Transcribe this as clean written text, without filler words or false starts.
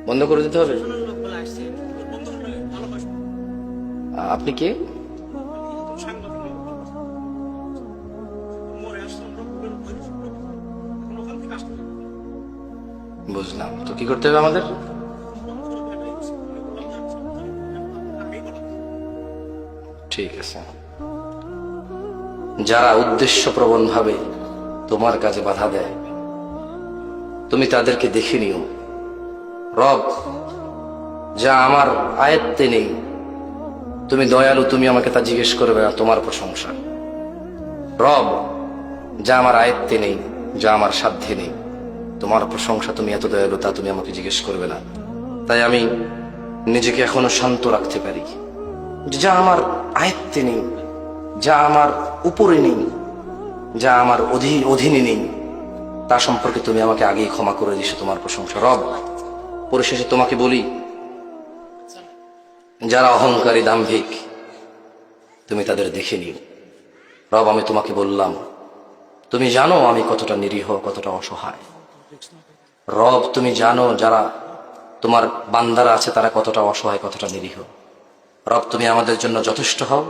বন্ধ করে দিতে হবে। আপনি কে? বুঝলাম, তো কি করতে হবে আমাদের? ঠিক আছে, যারা উদ্দেশ্যপ্রবণ ভাবে তোমার কাজে বাধা দেয় তুমি তাদেরকে দেখে নিও। রব যা আমার আয়ত্তে নেই, তুমি দয়ালু, তুমি আমাকে তা জিজ্ঞেস করবে না, তোমার প্রশংসা। রব যা আমার আয়ত্তে নেই, যা আমার সাধ্যে নেই, তোমার প্রশংসা, তুমি এত দয়ালু তা তুমি আমাকে জিজ্ঞেস করবে না। তাই আমি নিজেকে এখনো শান্ত রাখতে পারি। যা আমার আয়ত্তে নেই, যা আমার উপরে নেই, যা আমার অধীনে নেই, তা সম্পর্কে তুমি আমাকে আগেই ক্ষমা করে দিছো, তোমার প্রশংসা। রব পরিশেষে তোমাকে বলি, যারা অহংকারী দাম্ভিক তুমি তাদের দেখে নিও। রব আমি তোমাকে বললাম, তুমি জানো আমি কতটা নিরীহ, কতটা অসহায়। রব তুমি জানো যারা তোমার বান্দারা আছে তারা কতটা অসহায়, কতটা নিরীহ। রব তুমি আমাদের জন্য যথেষ্ট হও।